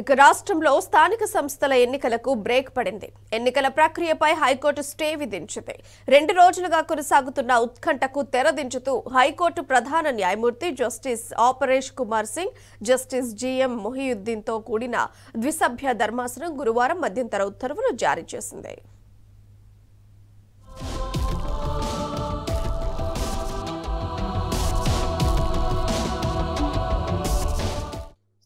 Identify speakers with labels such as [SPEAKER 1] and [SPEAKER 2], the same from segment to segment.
[SPEAKER 1] ఇక రాష్ట్రంలో స్థానిక సంస్థల ఎన్నికలకు బ్రేక్ పడింది. ఎన్నికల ప్రక్రియపై హైకోర్టు స్టే విధించింది. 2 రోజులుగా కొనసాగుతున్న ఉత్కంఠకు తెరదించుతూ హైకోర్టు ప్రధాన న్యాయమూర్తి justice Aparesh Kumar Singh, justice GM మొహియుద్దీన్తో కూడిన ద్విసభ్య ధర్మాసనం గురువారం మధ్యంతర ఉత్తర్వులు జారీ చేసింది.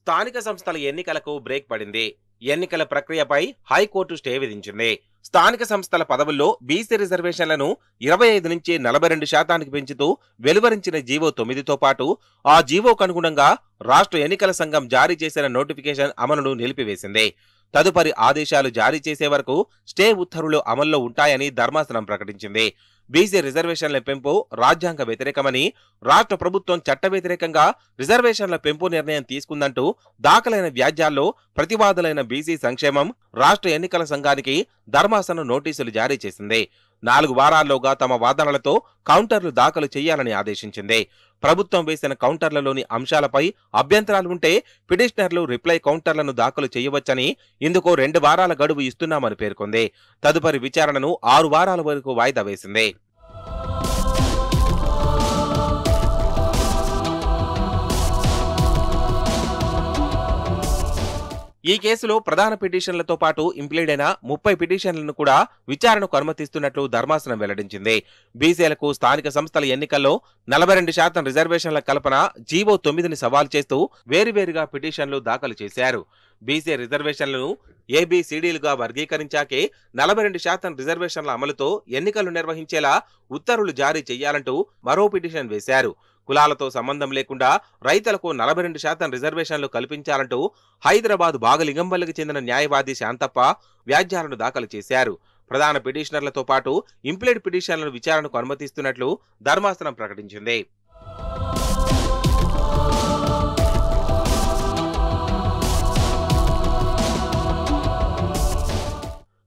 [SPEAKER 2] స్థానిక సంస్థల ఎన్నికలకు బ్రేక్ పడింది. ఎన్నికల ప్రక్రియపై హైకోర్టు స్టే విధించింది. స్థానిక సంస్థల పదవుల్లో బీసీ రిజర్వేషన్లను 25 నుంచి 42% పెంచుతూ వెలువరించిన జీవో 9తో పాటు ఆ జీవోకు అనుగుణంగా రాష్ట్ర ఎన్నికల సంఘం జారీ చేసిన నోటిఫికేషన్ అమలును నిలిపివేసింది. తదుపరి ఆదేశాలు జారీ చేసే వరకు స్టే ఉత్తర్వులు అమల్లో ఉంటాయని ధర్మాసనం ప్రకటించింది. బీసీ రిజర్వేషన్ల పెంపు రాజ్యాంగ వ్యతిరేకమని, రాష్ట్ర ప్రభుత్వం చట్ట వ్యతిరేకంగా రిజర్వేషన్ల పెంపు నిర్ణయం తీసుకుందంటూ దాఖలైన వ్యాజ్యాల్లో ప్రతివాదులైన బీసీ సంక్షేమం రాష్ట్ర ఎన్నికల సంఘానికి ధర్మాసనం నోటీసులు జారీ చేసింది. 4 వారాల్లోగా తమ వాదనలతో కౌంటర్లు దాఖలు చేయాలని ఆదేశించింది. ప్రభుత్వం వేసిన కౌంటర్లలోని అంశాలపై అభ్యంతరాలు ఉంటే పిటిషనర్లు రిప్లై కౌంటర్లను దాఖలు చేయవచ్చని, ఇందుకు 2 వారాల గడువు ఇస్తున్నామని పేర్కొంది. తదుపరి విచారణను 6 వారాల వరకు వాయిదా వేసింది. ఈ కేసులో ప్రధాన పిటిషన్లతో పాటు ఇంప్లీడ్ అయిన 30 పిటిషన్లను కూడా విచారణకు అనుమతిస్తున్నట్లు ధర్మాసనం వెల్లడించింది. బీసీలకు స్థానిక సంస్థల ఎన్నికల్లో 42% రిజర్వేషన్ల కల్పన జీవో 9ని సవాల్ చేస్తూ వేరువేరుగా పిటిషన్లు దాఖలు చేశారు. బీసీ రిజర్వేషన్లను ఏబిసిడీలుగా వర్గీకరించాకే 42% రిజర్వేషన్ల అమలుతో ఎన్నికలు నిర్వహించేలా ఉత్తర్వులు జారీ చేయాలంటూ మరో పిటిషన్ వేశారు. కులాలతో సంబంధం లేకుండా రైతులకు 42% రిజర్వేషన్లు కల్పించాలంటూ హైదరాబాద్ బాగలింగంపల్లికి చెందిన న్యాయవాది శాంతప్ప వ్యాజ్యాలను దాఖలు చేశారు. ప్రధాన పిటిషనర్లతో పాటు ఇంప్లీడ్ పిటిషన్లను విచారణకు అనుమతిస్తున్నట్లు ధర్మాసనం ప్రకటించింది.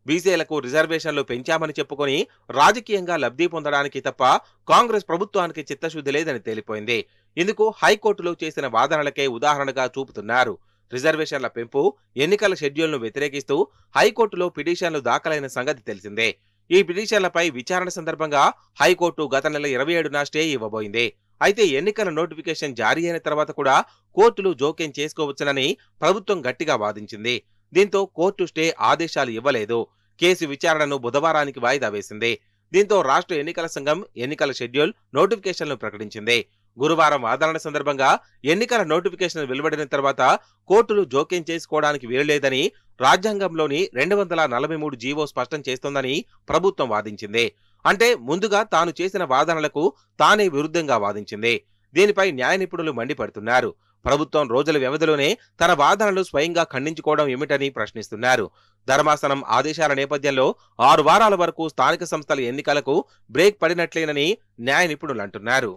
[SPEAKER 2] బీసీలకు రిజర్వేషన్లు పెంచామని చెప్పుకొని రాజకీయంగా లబ్ధి పొందడానికి తప్ప కాంగ్రెస్ ప్రభుత్వానికి చిత్తశుద్ధి లేదని తేలిపోయింది. ఇందుకు హైకోర్టులో చేసిన వాదనలకే ఉదాహరణగా చూపుతున్నారు. రిజర్వేషన్ల పెంపు, ఎన్నికల షెడ్యూల్ను వ్యతిరేకిస్తూ హైకోర్టులో పిటిషన్లు దాఖలైన సంగతి తెలిసిందే. ఈ పిటిషన్లపై విచారణ సందర్భంగా హైకోర్టు గత నెల 27న స్టే ఇవ్వబోయింది. అయితే ఎన్నికల నోటిఫికేషన్ జారీ అయిన తర్వాత కూడా కోర్టులు జోక్యం చేసుకోవచ్చునని ప్రభుత్వం గట్టిగా వాదించింది. దీంతో కోర్టు స్టే ఆదేశాలు ఇవ్వలేదు. కేసు విచారణను బుధవారానికి వాయిదా వేసింది. దీంతో రాష్ట్ర ఎన్నికల సంఘం ఎన్నికల షెడ్యూల్, నోటిఫికేషన్లు ప్రకటించింది. గురువారం వాదనల సందర్భంగా ఎన్నికల నోటిఫికేషన్ వెలువడిన తర్వాత కోర్టులు జోక్యం చేసుకోవడానికి వీలులేదని రాజ్యాంగంలోని 243 జీవో స్పష్టం చేస్తోందని ప్రభుత్వం వాదించింది. అంటే ముందుగా తాను చేసిన వాదనలకు తానే విరుద్ధంగా వాదించింది. దీనిపై న్యాయ నిపుణులు మండిపడుతున్నారు. ప్రభుత్వం రోజుల వ్యవధిలోనే తన వాదనలు స్వయంగా ఖండించుకోవడం ఏమిటని ప్రశ్నిస్తున్నారు. ధర్మాసనం ఆదేశాల నేపథ్యంలో 6 వారాల వరకు స్థానిక సంస్థల ఎన్నికలకు బ్రేక్ పడినట్లేనని న్యాయ నిపుణులు అంటున్నారు.